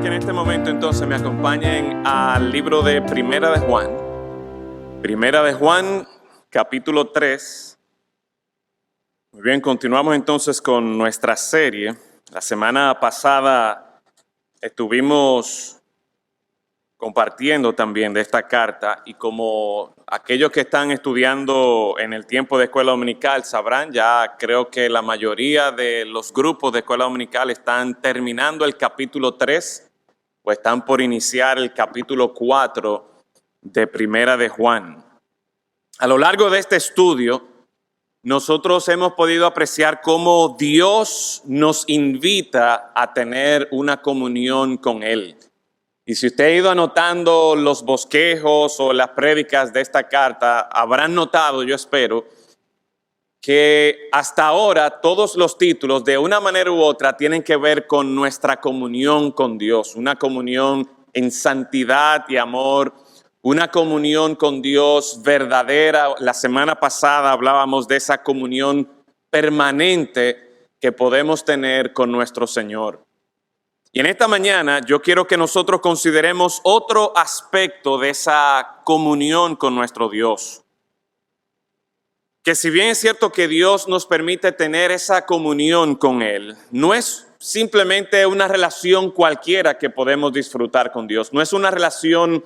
que en este momento entonces me acompañen al libro de Primera de Juan. Primera de Juan, capítulo 3. Muy bien, continuamos entonces con nuestra serie. La semana pasada estuvimos compartiendo también de esta carta, y como aquellos que están estudiando en el tiempo de escuela dominical sabrán, ya creo que la mayoría de los grupos de escuela dominical están terminando el capítulo 3 o están por iniciar el capítulo 4 de Primera de Juan. A lo largo de este estudio, nosotros hemos podido apreciar cómo Dios nos invita a tener una comunión con Él. Y si usted ha ido anotando los bosquejos o las prédicas de esta carta, habrán notado, yo espero, que hasta ahora todos los títulos, de una manera u otra, tienen que ver con nuestra comunión con Dios, una comunión en santidad y amor, una comunión con Dios verdadera. La semana pasada hablábamos de esa comunión permanente que podemos tener con nuestro Señor. Y en esta mañana yo quiero que nosotros consideremos otro aspecto de esa comunión con nuestro Dios. Que si bien es cierto que Dios nos permite tener esa comunión con Él, no es simplemente una relación cualquiera que podemos disfrutar con Dios. No es una relación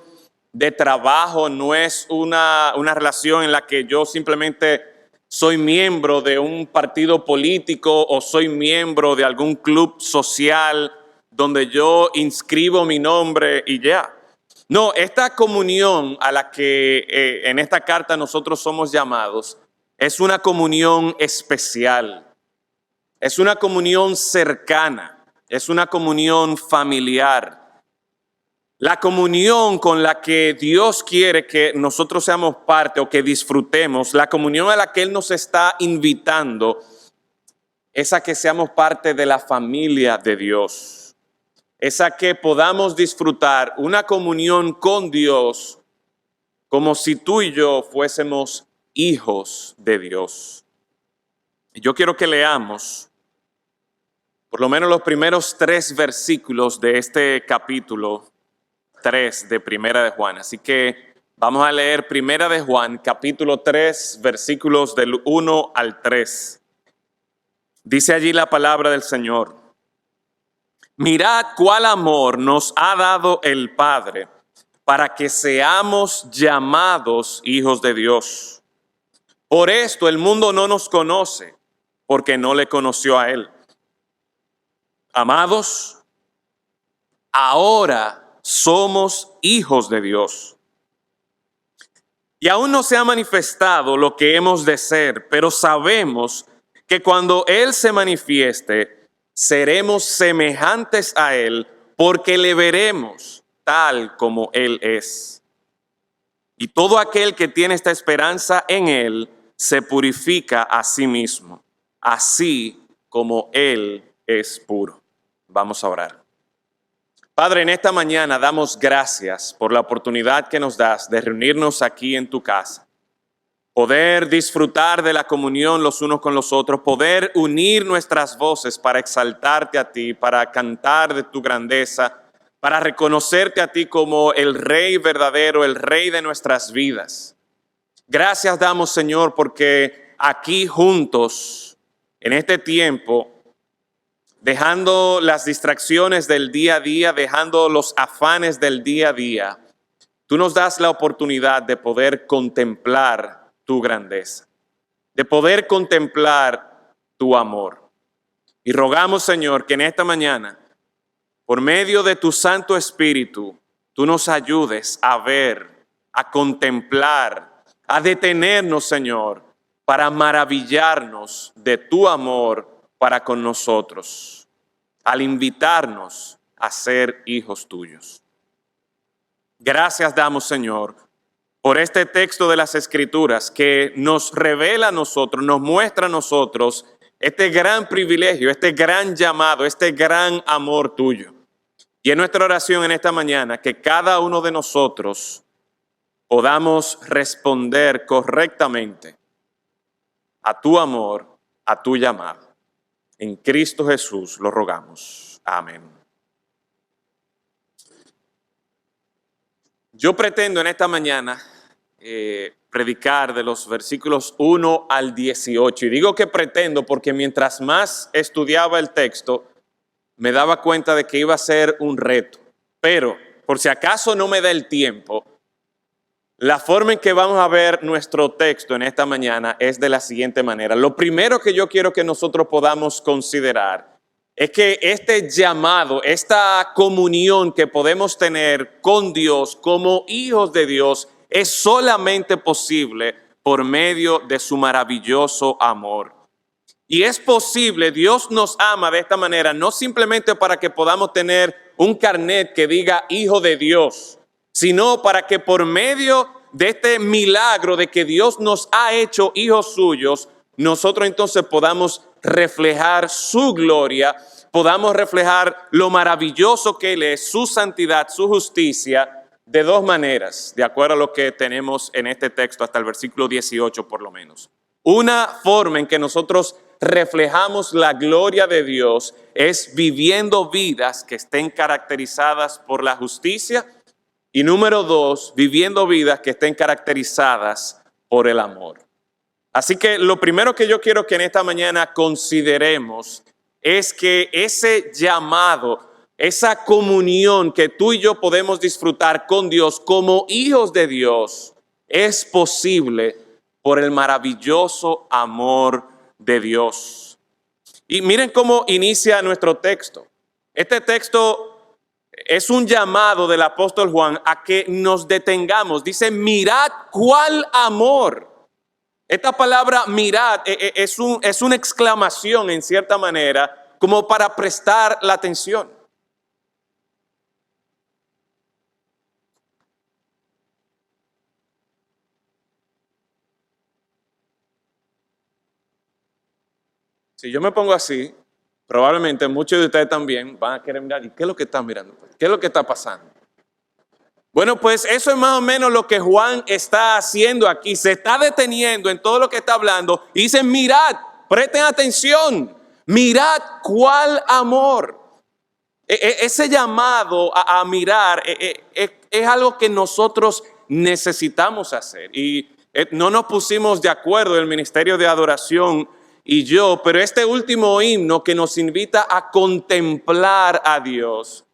de trabajo, no es una relación en la que yo simplemente soy miembro de un partido político o soy miembro de algún club social donde yo inscribo mi nombre y ya. No, esta comunión a la que en esta carta nosotros somos llamados es una comunión especial, es una comunión cercana, es una comunión familiar. La comunión con la que Dios quiere que nosotros seamos parte o que disfrutemos, la comunión a la que Él nos está invitando, es a que seamos parte de la familia de Dios. Es a que podamos disfrutar una comunión con Dios como si tú y yo fuésemos hijos de Dios. Y yo quiero que leamos por lo menos los primeros 3 versículos de este capítulo 3 de Primera de Juan. Así que vamos a leer Primera de Juan, capítulo 3, versículos del 1 al 3. Dice allí la palabra del Señor: mirad cuál amor nos ha dado el Padre para que seamos llamados hijos de Dios. Por esto el mundo no nos conoce, porque no le conoció a Él. Amados, ahora somos hijos de Dios. Y aún no se ha manifestado lo que hemos de ser, pero sabemos que cuando Él se manifieste, seremos semejantes a Él, porque le veremos tal como Él es. Y todo aquel que tiene esta esperanza en Él se purifica a sí mismo, así como Él es puro. Vamos a orar. Padre, en esta mañana damos gracias por la oportunidad que nos das de reunirnos aquí en tu casa, poder disfrutar de la comunión los unos con los otros, poder unir nuestras voces para exaltarte a ti, para cantar de tu grandeza, para reconocerte a ti como el Rey verdadero, el Rey de nuestras vidas. Gracias damos, Señor, porque aquí juntos, en este tiempo, dejando las distracciones del día a día, dejando los afanes del día a día, tú nos das la oportunidad de poder contemplar tu grandeza, de poder contemplar tu amor. Y rogamos, Señor, que en esta mañana, por medio de tu Santo Espíritu, tú nos ayudes a ver, a contemplar, a detenernos, Señor, para maravillarnos de tu amor para con nosotros, al invitarnos a ser hijos tuyos. Gracias damos, Señor, por este texto de las Escrituras que nos revela a nosotros, nos muestra a nosotros este gran privilegio, este gran llamado, este gran amor tuyo. Y en nuestra oración en esta mañana, que cada uno de nosotros podamos responder correctamente a tu amor, a tu llamado. En Cristo Jesús lo rogamos. Amén. Yo pretendo en esta mañana predicar de los versículos 1 al 18. Y digo que pretendo porque mientras más estudiaba el texto, me daba cuenta de que iba a ser un reto. Pero, por si acaso no me da el tiempo, la forma en que vamos a ver nuestro texto en esta mañana es de la siguiente manera. Lo primero que yo quiero que nosotros podamos considerar es que este llamado, esta comunión que podemos tener con Dios como hijos de Dios es solamente posible por medio de su maravilloso amor. Y es posible, Dios nos ama de esta manera, no simplemente para que podamos tener un carnet que diga hijo de Dios, sino para que por medio de este milagro de que Dios nos ha hecho hijos suyos, nosotros entonces podamos reflejar su gloria, podamos reflejar lo maravilloso que Él es, su santidad, su justicia, de dos maneras, de acuerdo a lo que tenemos en este texto hasta el versículo 18 por lo menos. Una forma en que nosotros reflejamos la gloria de Dios es viviendo vidas que estén caracterizadas por la justicia. Y número dos, viviendo vidas que estén caracterizadas por el amor. Así que lo primero que yo quiero que en esta mañana consideremos es que ese llamado, esa comunión que tú y yo podemos disfrutar con Dios como hijos de Dios, es posible por el maravilloso amor de Dios. Y miren cómo inicia nuestro texto. Este texto es un llamado del apóstol Juan a que nos detengamos. Dice, mirad cuál amor. Esta palabra mirad es una exclamación en cierta manera como para prestar la atención. Si yo me pongo así, probablemente muchos de ustedes también van a querer mirar, ¿y qué es lo que están mirando? ¿Qué es lo que está pasando? Bueno, pues eso es más o menos lo que Juan está haciendo aquí. Se está deteniendo en todo lo que está hablando y dice, mirad, presten atención, mirad cuál amor. Ese llamado a mirar es algo que nosotros necesitamos hacer. Y no nos pusimos de acuerdo el Ministerio de Adoración y yo, pero este último himno que nos invita a contemplar a Dios.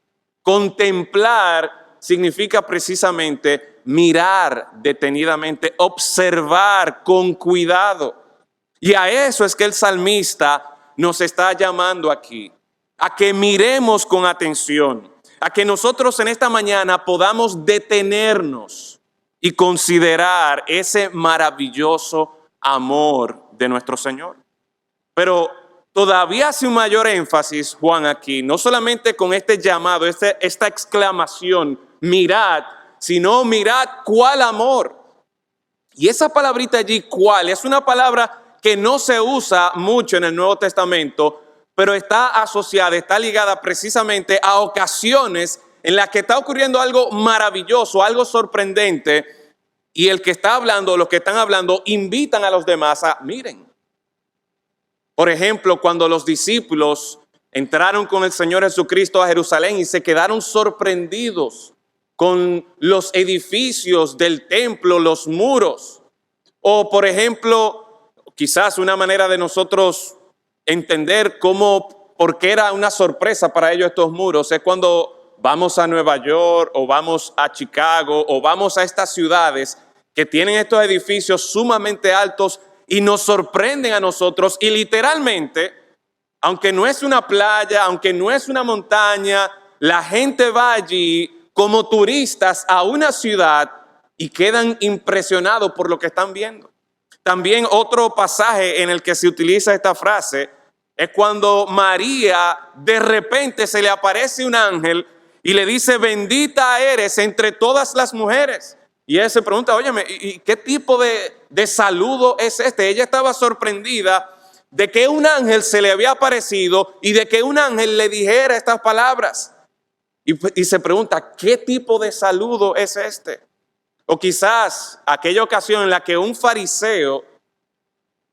Contemplar significa precisamente mirar detenidamente, observar con cuidado. Y a eso es que el salmista nos está llamando aquí, a que miremos con atención, a que nosotros en esta mañana podamos detenernos y considerar ese maravilloso amor de nuestro Señor. Pero todavía hace un mayor énfasis, Juan, aquí, no solamente con este llamado, esta exclamación, mirad, sino mirad cuál amor. Y esa palabrita allí, cuál, es una palabra que no se usa mucho en el Nuevo Testamento, pero está asociada, está ligada precisamente a ocasiones en las que está ocurriendo algo maravilloso, algo sorprendente, y el que está hablando, los que están hablando, invitan a los demás a, miren. Por ejemplo, cuando los discípulos entraron con el Señor Jesucristo a Jerusalén y se quedaron sorprendidos con los edificios del templo, los muros. O, por ejemplo, quizás una manera de nosotros entender por qué era una sorpresa para ellos estos muros, es cuando vamos a Nueva York o vamos a Chicago o vamos a estas ciudades que tienen estos edificios sumamente altos y nos sorprenden a nosotros y literalmente, aunque no es una playa, aunque no es una montaña, la gente va allí como turistas a una ciudad y quedan impresionados por lo que están viendo. También otro pasaje en el que se utiliza esta frase es cuando María de repente se le aparece un ángel y le dice, bendita eres entre todas las mujeres. Y ella se pregunta, óyeme, ¿y qué tipo de saludo es este? Ella estaba sorprendida de que un ángel se le había aparecido y de que un ángel le dijera estas palabras. Y se pregunta, ¿qué tipo de saludo es este? O quizás aquella ocasión en la que un fariseo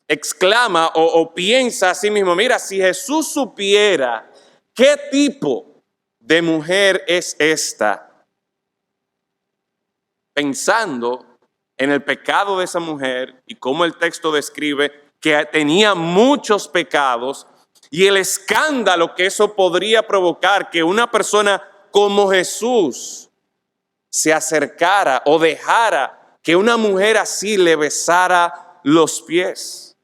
exclama o piensa a sí mismo, mira, si Jesús supiera qué tipo de mujer es esta, pensando en el pecado de esa mujer y cómo el texto describe que tenía muchos pecados y el escándalo que eso podría provocar, que una persona como Jesús se acercara o dejara que una mujer así le besara los pies.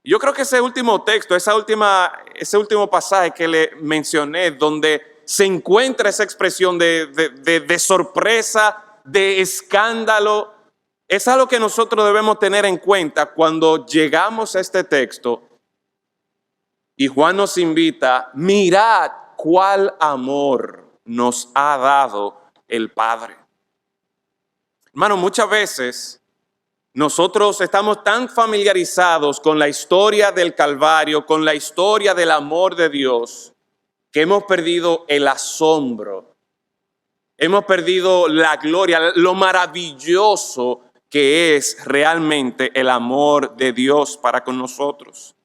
Yo creo que ese último texto, ese último pasaje que le mencioné, donde se encuentra esa expresión de sorpresa, de escándalo, es algo que nosotros debemos tener en cuenta cuando llegamos a este texto y Juan nos invita: mirad cuál amor nos ha dado el Padre. Hermano, muchas veces nosotros estamos tan familiarizados con la historia del Calvario, con la historia del amor de Dios, que hemos perdido el asombro, hemos perdido la gloria, lo maravilloso que es realmente el amor de Dios para con nosotros.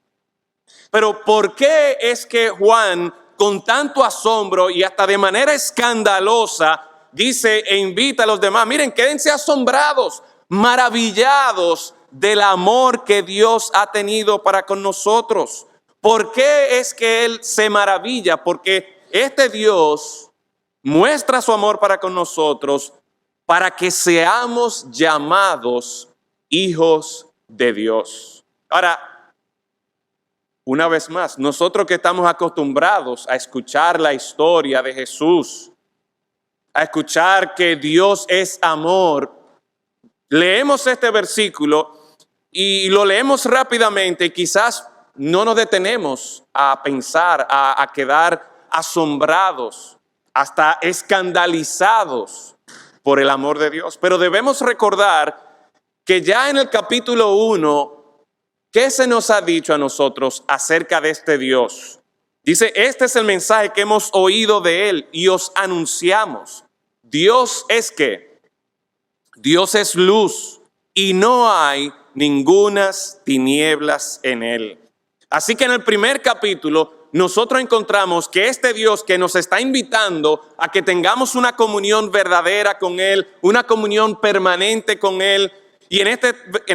Pero ¿por qué es que Juan, con tanto asombro y hasta de manera escandalosa, dice e invita a los demás: miren, quédense asombrados, maravillados del amor que Dios ha tenido para con nosotros? ¿Por qué es que Él se maravilla? Porque este Dios muestra su amor para con nosotros para que seamos llamados hijos de Dios. Ahora, una vez más, nosotros que estamos acostumbrados a escuchar la historia de Jesús, a escuchar que Dios es amor, leemos este versículo y lo leemos rápidamente y quizás no nos detenemos a pensar, a quedar asombrados, hasta escandalizados por el amor de Dios. Pero debemos recordar que ya en el capítulo 1, ¿qué se nos ha dicho a nosotros acerca de este Dios? Dice: este es el mensaje que hemos oído de Él y os anunciamos. Dios es ¿qué? Dios es luz y no hay ningunas tinieblas en Él. Así que en el primer capítulo nosotros encontramos que este Dios que nos está invitando a que tengamos una comunión verdadera con Él, una comunión permanente con Él, y en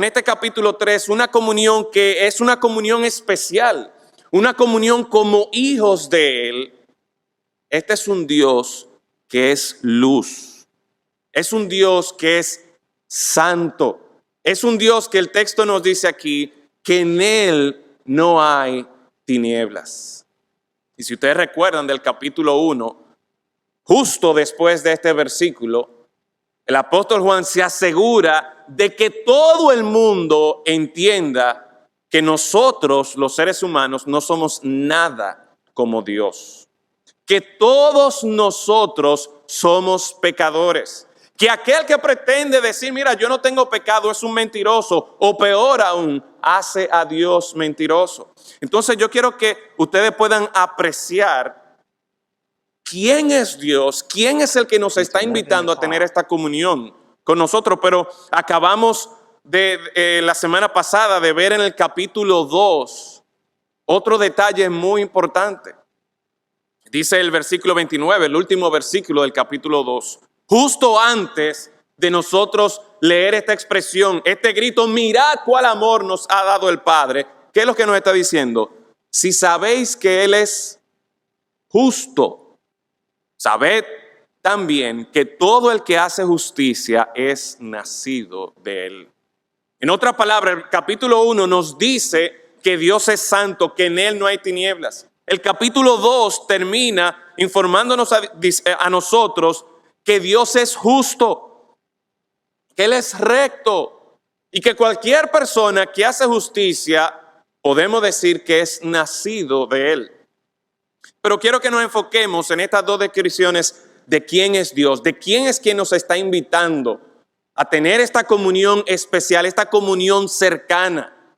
este capítulo 3, una comunión que es una comunión especial, una comunión como hijos de Él. Este es un Dios que es luz, es un Dios que es santo, es un Dios que el texto nos dice aquí que en Él no hay tinieblas. Y si ustedes recuerdan del capítulo 1, justo después de este versículo, el apóstol Juan se asegura de que todo el mundo entienda que nosotros, los seres humanos, no somos nada como Dios. Que todos nosotros somos pecadores. Que aquel que pretende decir: mira, yo no tengo pecado, es un mentiroso, o peor aún, hace a Dios mentiroso. Entonces yo quiero que ustedes puedan apreciar quién es Dios, quién es el que nos está invitando a tener esta comunión con nosotros. Pero acabamos de la semana pasada de ver en el capítulo 2 otro detalle muy importante. Dice el versículo 29, el último versículo del capítulo 2, justo antes de nosotros leer esta expresión, este grito: mirad cuál amor nos ha dado el Padre. ¿Qué es lo que nos está diciendo? Si sabéis que Él es justo, sabed también que todo el que hace justicia es nacido de Él. En otras palabras, el capítulo 1 nos dice que Dios es santo, que en Él no hay tinieblas. El capítulo 2 termina informándonos a nosotros que Dios es justo, que Él es recto y que cualquier persona que hace justicia podemos decir que es nacido de Él. Pero quiero que nos enfoquemos en estas dos descripciones de quién es Dios, de quién es quien nos está invitando a tener esta comunión especial, esta comunión cercana.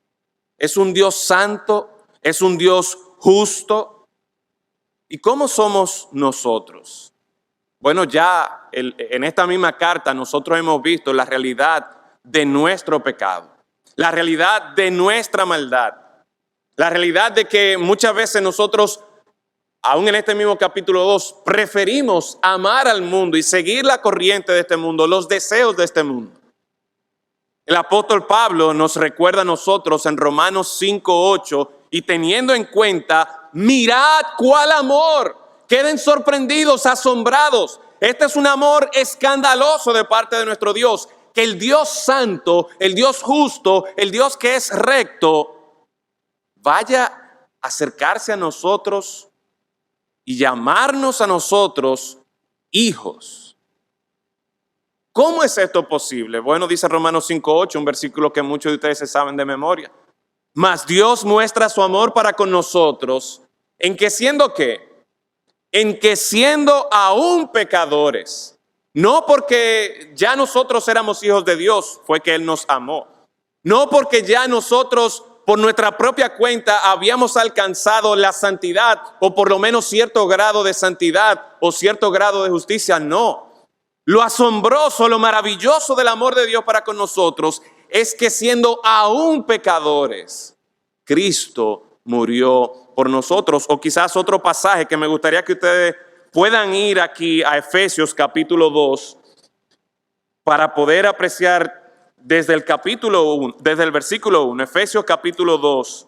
Es un Dios santo, es un Dios justo. ¿Y cómo somos nosotros? Bueno, ya en esta misma carta nosotros hemos visto la realidad de nuestro pecado, la realidad de nuestra maldad, la realidad de que muchas veces nosotros aún en este mismo capítulo 2, preferimos amar al mundo y seguir la corriente de este mundo, los deseos de este mundo. El apóstol Pablo nos recuerda a nosotros en Romanos 5:8, y teniendo en cuenta, mirad cuál amor, queden sorprendidos, asombrados. Este es un amor escandaloso de parte de nuestro Dios, que el Dios santo, el Dios justo, el Dios que es recto, vaya a acercarse a nosotros y llamarnos a nosotros hijos. ¿Cómo es esto posible? Bueno, dice Romanos 5:8, un versículo que muchos de ustedes se saben de memoria. Mas Dios muestra su amor para con nosotros, en que siendo ¿qué? En que siendo aún pecadores, no porque ya nosotros éramos hijos de Dios, fue que Él nos amó. No porque ya nosotros por nuestra propia cuenta habíamos alcanzado la santidad, o por lo menos cierto grado de santidad o cierto grado de justicia, no. Lo asombroso, lo maravilloso del amor de Dios para con nosotros es que siendo aún pecadores, Cristo murió por nosotros. O quizás otro pasaje que me gustaría que ustedes puedan ir aquí a Efesios capítulo 2 para poder apreciar desde el capítulo 1, desde el versículo 1, Efesios capítulo 2.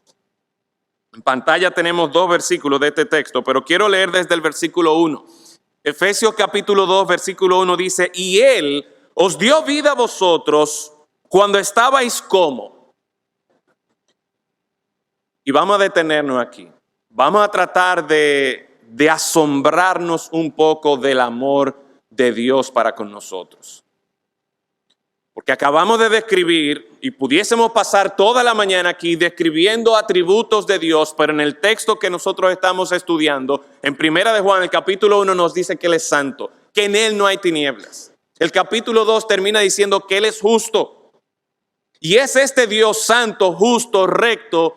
En pantalla tenemos 2 versículos de este texto, pero quiero leer desde el versículo 1. Efesios capítulo 2, versículo 1 dice, y Él os dio vida a vosotros cuando estabais como. Y vamos a detenernos aquí. Vamos a tratar de asombrarnos un poco del amor de Dios para con nosotros. Porque acabamos de describir, y pudiésemos pasar toda la mañana aquí describiendo atributos de Dios, pero en el texto que nosotros estamos estudiando, en Primera de Juan, el capítulo 1 nos dice que Él es santo, que en Él no hay tinieblas. El capítulo 2 termina diciendo que Él es justo. Y es este Dios santo, justo, recto,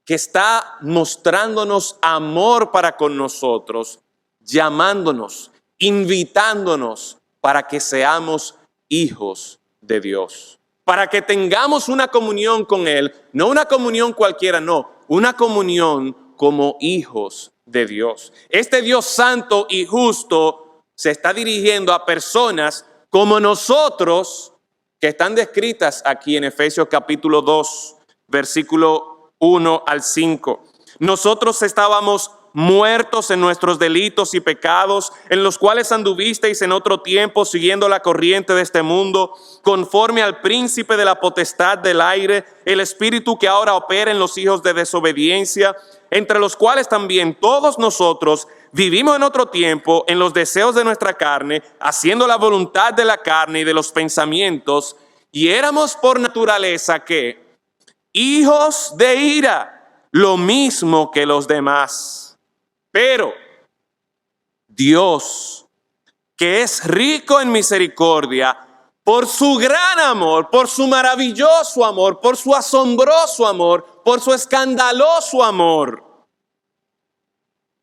que está mostrándonos amor para con nosotros, llamándonos, invitándonos para que seamos hijos de Dios, para que tengamos una comunión con Él, no una comunión cualquiera, no, una comunión como hijos de Dios. Este Dios santo y justo se está dirigiendo a personas como nosotros, que están descritas aquí en Efesios capítulo 2, versículo 1 al 5. Nosotros estábamos muertos en nuestros delitos y pecados, en los cuales anduvisteis en otro tiempo siguiendo la corriente de este mundo, conforme al príncipe de la potestad del aire, el espíritu que ahora opera en los hijos de desobediencia, entre los cuales también todos nosotros vivimos en otro tiempo en los deseos de nuestra carne, haciendo la voluntad de la carne y de los pensamientos, y éramos por naturaleza ¿qué? Hijos de ira, lo mismo que los demás. Pero Dios, que es rico en misericordia, por su gran amor, por su maravilloso amor, por su asombroso amor, por su escandaloso amor,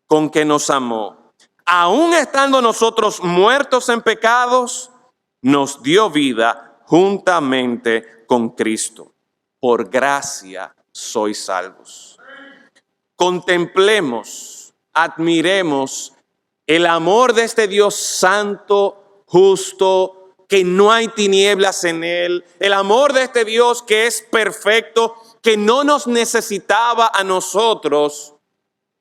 con que nos amó, aun estando nosotros muertos en pecados, nos dio vida juntamente con Cristo. Por gracia sois salvos. Contemplemos, admiremos el amor de este Dios santo, justo, que no hay tinieblas en Él. El amor de este Dios que es perfecto, que no nos necesitaba a nosotros.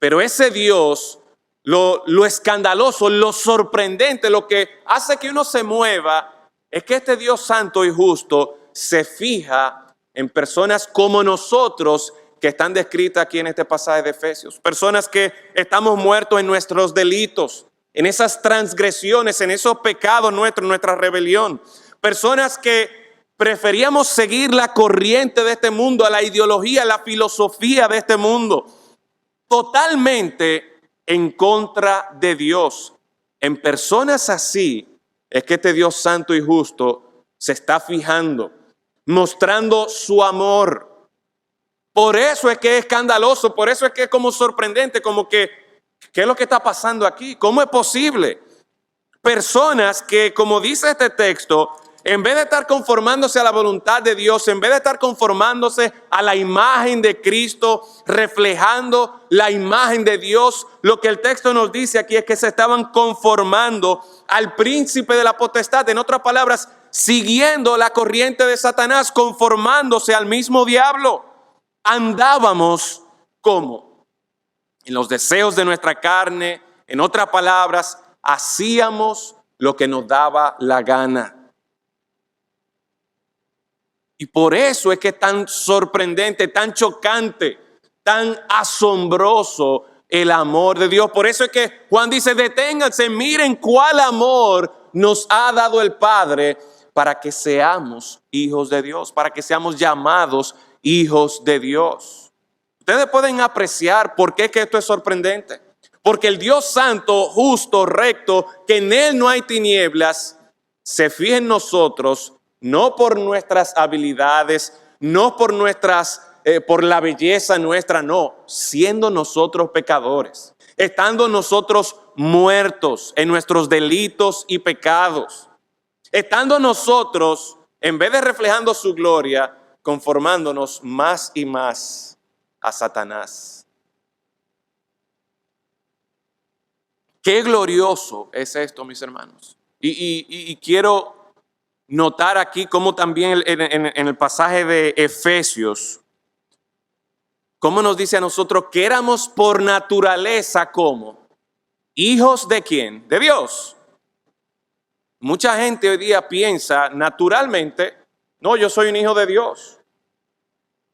Pero ese Dios, lo escandaloso, lo sorprendente, lo que hace que uno se mueva, es que este Dios santo y justo se fija en personas como nosotros, que están descritas aquí en este pasaje de Efesios. Personas que estamos muertos en nuestros delitos, en esas transgresiones, en esos pecados nuestros, en nuestra rebelión. Personas que preferíamos seguir la corriente de este mundo, a la ideología, a la filosofía de este mundo. Totalmente en contra de Dios. En personas así es que este Dios santo y justo se está fijando, mostrando su amor. Por eso es que es escandaloso, por eso es que es como sorprendente, como que, ¿qué es lo que está pasando aquí? ¿Cómo es posible? Personas que, como dice este texto, en vez de estar conformándose a la voluntad de Dios, en vez de estar conformándose a la imagen de Cristo, reflejando la imagen de Dios, lo que el texto nos dice aquí es que se estaban conformando al príncipe de la potestad. En otras palabras, siguiendo la corriente de Satanás, conformándose al mismo diablo. Andábamos ¿cómo? En los deseos de nuestra carne. En otras palabras, hacíamos lo que nos daba la gana. Y por eso es que es tan sorprendente, tan chocante, tan asombroso el amor de Dios. Por eso es que Juan dice, deténganse, miren cuál amor nos ha dado el Padre para que seamos hijos de Dios, para que seamos llamados hijos de Dios. Ustedes pueden apreciar por qué es que esto es sorprendente. Porque el Dios santo, justo, recto, que en Él no hay tinieblas, se fija en nosotros, no por nuestras habilidades, no por por la belleza nuestra, no, siendo nosotros pecadores, estando nosotros muertos en nuestros delitos y pecados, estando nosotros, en vez de reflejando su gloria, conformándonos más y más a Satanás. Qué glorioso es esto, mis hermanos. Y quiero notar aquí cómo también en el pasaje de Efesios, cómo nos dice a nosotros que éramos por naturaleza como hijos de ¿quién? De Dios. Mucha gente hoy día piensa naturalmente, no, yo soy un hijo de Dios,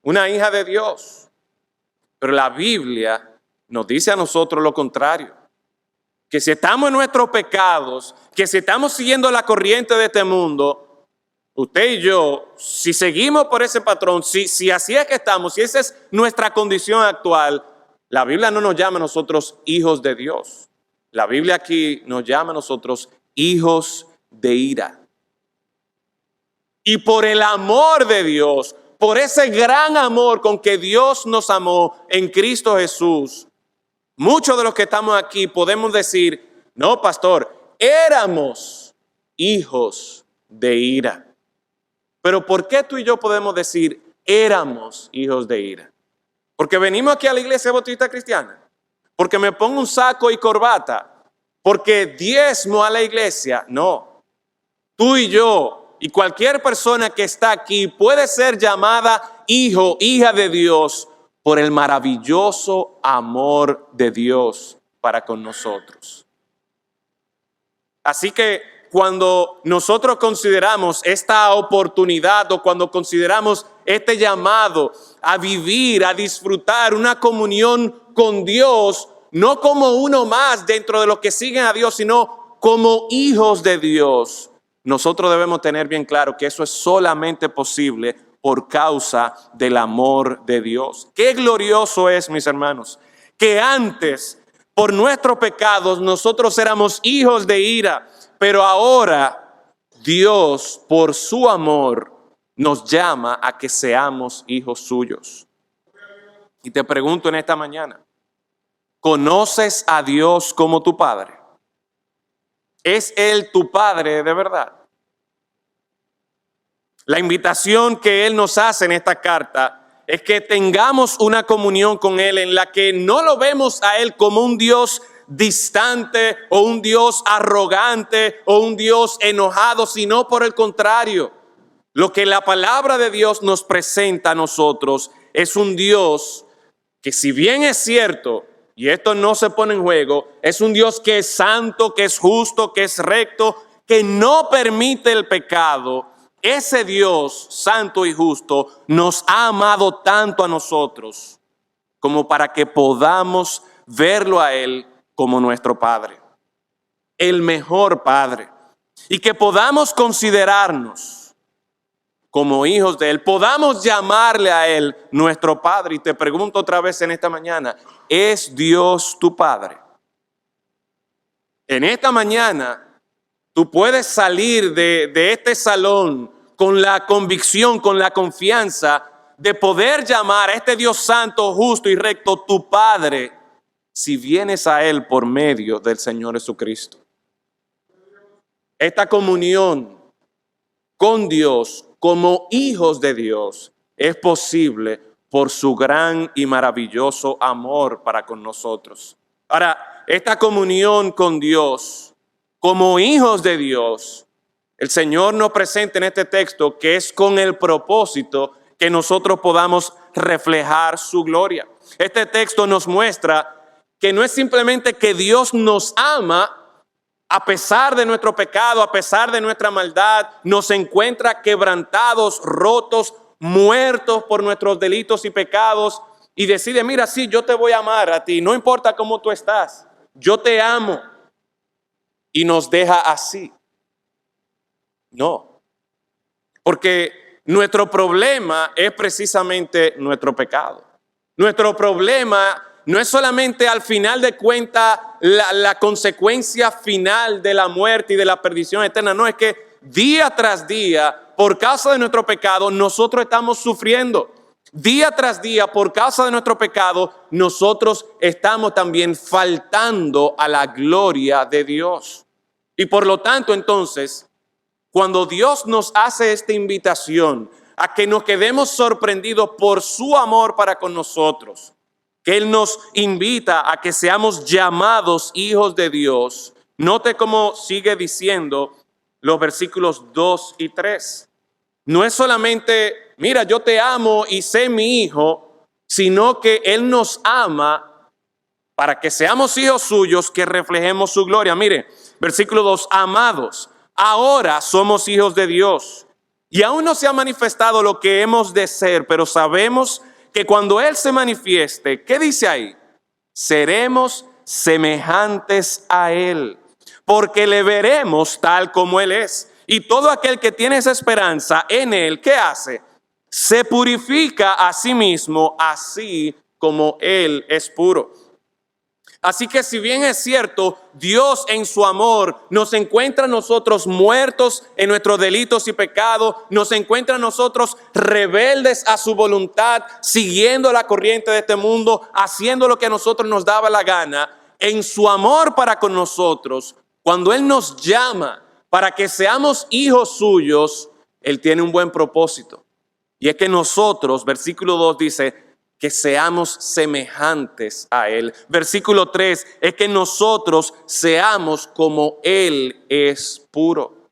una hija de Dios. Pero la Biblia nos dice a nosotros lo contrario. Que si estamos en nuestros pecados, que si estamos siguiendo la corriente de este mundo, usted y yo, si seguimos por ese patrón, si así es que estamos, si esa es nuestra condición actual, la Biblia no nos llama a nosotros hijos de Dios. La Biblia aquí nos llama a nosotros hijos de ira. Y por el amor de Dios, por ese gran amor con que Dios nos amó en Cristo Jesús, muchos de los que estamos aquí podemos decir, no, pastor, éramos hijos de ira. Pero ¿por qué tú y yo podemos decir éramos hijos de ira? Porque venimos aquí a la iglesia bautista cristiana, porque me pongo un saco y corbata, porque diezmo a la iglesia. No, tú y yo y cualquier persona que está aquí puede ser llamada hijo, hija de Dios, por el maravilloso amor de Dios para con nosotros. Así que cuando nosotros consideramos esta oportunidad o cuando consideramos este llamado a vivir, a disfrutar una comunión con Dios, no como uno más dentro de los que siguen a Dios, sino como hijos de Dios, nosotros debemos tener bien claro que eso es solamente posible por causa del amor de Dios. Qué glorioso es, mis hermanos, que antes, por nuestros pecados, nosotros éramos hijos de ira, pero ahora Dios, por su amor, nos llama a que seamos hijos suyos. Y te pregunto en esta mañana, ¿conoces a Dios como tu Padre? ¿Es Él tu Padre de verdad? La invitación que Él nos hace en esta carta es que tengamos una comunión con Él en la que no lo vemos a Él como un Dios distante o un Dios arrogante o un Dios enojado, sino por el contrario. Lo que la palabra de Dios nos presenta a nosotros es un Dios que, si bien es cierto, y esto no se pone en juego, es un Dios que es santo, que es justo, que es recto, que no permite el pecado. Ese Dios santo y justo nos ha amado tanto a nosotros como para que podamos verlo a Él como nuestro Padre, el mejor Padre, y que podamos considerarnos como hijos de Él, podamos llamarle a Él nuestro Padre. Y te pregunto otra vez en esta mañana, ¿es Dios tu Padre? En esta mañana tú puedes salir de este salón con la convicción, con la confianza de poder llamar a este Dios santo, justo y recto tu Padre, si vienes a Él por medio del Señor Jesucristo. Esta comunión con Dios como hijos de Dios es posible por su gran y maravilloso amor para con nosotros. Ahora, esta comunión con Dios como hijos de Dios, el Señor nos presenta en este texto que es con el propósito que nosotros podamos reflejar su gloria. Este texto nos muestra que no es simplemente que Dios nos ama a pesar de nuestro pecado, a pesar de nuestra maldad, nos encuentra quebrantados, rotos, muertos por nuestros delitos y pecados y decide, mira, sí, yo te voy a amar a ti, no importa cómo tú estás, yo te amo, y nos deja así. No, porque nuestro problema es precisamente nuestro pecado. Nuestro problema no es solamente al final de cuentas la consecuencia final de la muerte y de la perdición eterna. No, es que día tras día, por causa de nuestro pecado, nosotros estamos sufriendo. Día tras día, por causa de nuestro pecado, nosotros estamos también faltando a la gloria de Dios. Y por lo tanto, entonces, cuando Dios nos hace esta invitación a que nos quedemos sorprendidos por su amor para con nosotros, que Él nos invita a que seamos llamados hijos de Dios, note cómo sigue diciendo los versículos 2 y 3. No es solamente, mira, yo te amo y sé mi hijo, sino que Él nos ama para que seamos hijos suyos, que reflejemos su gloria. Mire, versículo 2, amados, ahora somos hijos de Dios y aún no se ha manifestado lo que hemos de ser, pero sabemos que cuando Él se manifieste, ¿qué dice ahí? Seremos semejantes a Él, porque le veremos tal como Él es. Y todo aquel que tiene esa esperanza en Él, ¿qué hace? Se purifica a sí mismo, así como Él es puro. Así que si bien es cierto, Dios en su amor nos encuentra a nosotros muertos en nuestros delitos y pecados, nos encuentra a nosotros rebeldes a su voluntad, siguiendo la corriente de este mundo, haciendo lo que a nosotros nos daba la gana, en su amor para con nosotros, cuando Él nos llama para que seamos hijos suyos, Él tiene un buen propósito. Y es que nosotros, versículo 2 dice, que seamos semejantes a Él. Versículo 3 es que nosotros seamos como Él es puro.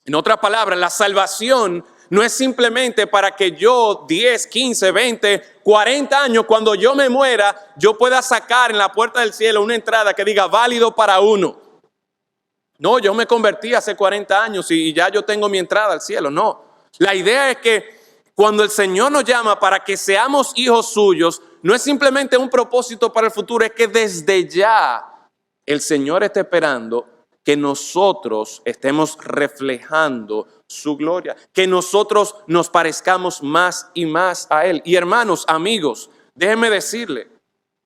En otras palabras, la salvación no es simplemente para que yo 10, 15, 20, 40 años, cuando yo me muera, yo pueda sacar en la puerta del cielo una entrada que diga válido para uno. No, yo me convertí hace 40 años y ya yo tengo mi entrada al cielo. No, la idea es que cuando el Señor nos llama para que seamos hijos suyos, no es simplemente un propósito para el futuro, es que desde ya el Señor está esperando que nosotros estemos reflejando su gloria, que nosotros nos parezcamos más y más a Él. Y hermanos, amigos, déjenme decirle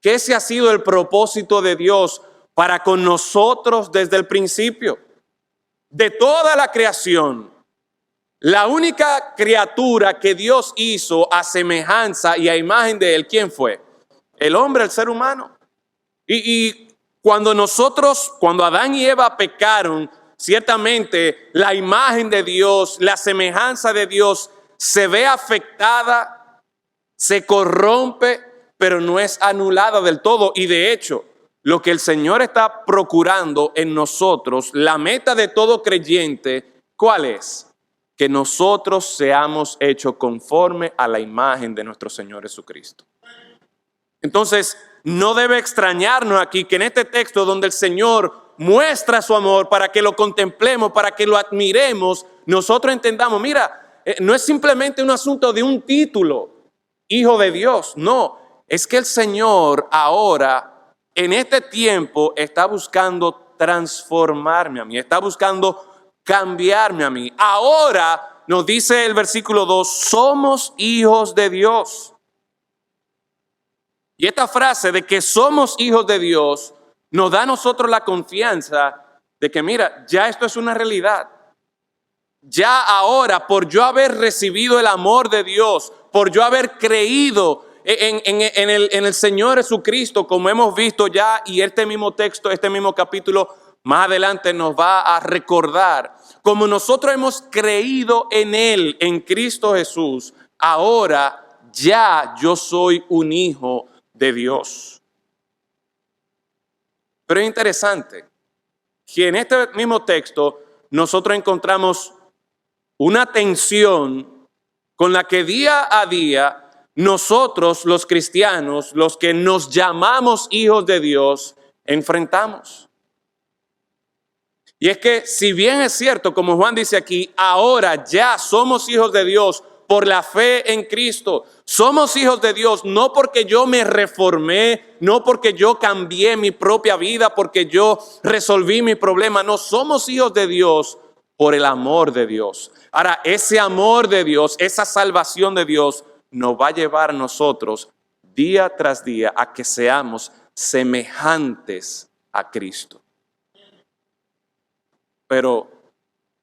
que ese ha sido el propósito de Dios para con nosotros desde el principio. De toda la creación, la única criatura que Dios hizo a semejanza y a imagen de Él, ¿quién fue? El hombre, el ser humano. Y cuando Adán y Eva pecaron, ciertamente la imagen de Dios, la semejanza de Dios se ve afectada, se corrompe, pero no es anulada del todo. Y de hecho, lo que el Señor está procurando en nosotros, la meta de todo creyente, ¿cuál es? Que nosotros seamos hechos conforme a la imagen de nuestro Señor Jesucristo. Entonces, no debe extrañarnos aquí que en este texto donde el Señor muestra su amor para que lo contemplemos, para que lo admiremos, nosotros entendamos, mira, no es simplemente un asunto de un título, hijo de Dios, no, es que el Señor ahora, en este tiempo, está buscando transformarme a mí, está buscando cambiarme a mí. Ahora nos dice el versículo 2, somos hijos de Dios. Y esta frase de que somos hijos de Dios nos da a nosotros la confianza de que mira, ya esto es una realidad. Ya ahora, por yo haber recibido el amor de Dios, por yo haber creído en el Señor Jesucristo, como hemos visto ya, y este mismo texto, este mismo capítulo más adelante nos va a recordar, como nosotros hemos creído en Él, en Cristo Jesús, ahora ya yo soy un hijo de Dios. Pero es interesante que en este mismo texto nosotros encontramos una tensión con la que día a día nosotros los cristianos, los que nos llamamos hijos de Dios, enfrentamos. Y es que si bien es cierto, como Juan dice aquí, ahora ya somos hijos de Dios por la fe en Cristo. Somos hijos de Dios no porque yo me reformé, no porque yo cambié mi propia vida, porque yo resolví mi problema. No, somos hijos de Dios por el amor de Dios. Ahora, ese amor de Dios, esa salvación de Dios, nos va a llevar a nosotros día tras día a que seamos semejantes a Cristo. Pero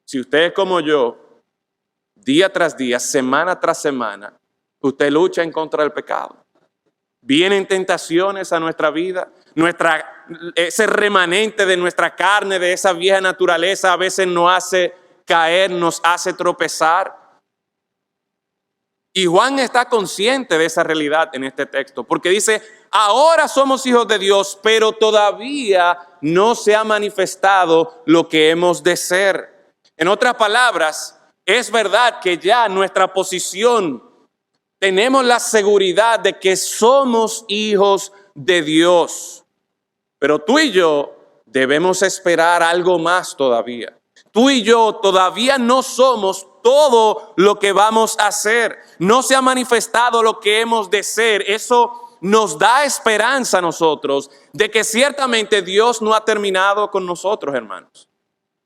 si usted es como yo, día tras día, semana tras semana, usted lucha en contra del pecado. Vienen tentaciones a nuestra vida, ese remanente de nuestra carne, de esa vieja naturaleza, a veces nos hace caer, nos hace tropezar. Y Juan está consciente de esa realidad en este texto, porque dice, ahora somos hijos de Dios, pero todavía no se ha manifestado lo que hemos de ser. En otras palabras, es verdad que ya nuestra posición, tenemos la seguridad de que somos hijos de Dios, pero tú y yo debemos esperar algo más todavía. Tú y yo todavía no somos todo lo que vamos a hacer. No se ha manifestado lo que hemos de ser. Eso nos da esperanza a nosotros de que ciertamente Dios no ha terminado con nosotros, hermanos.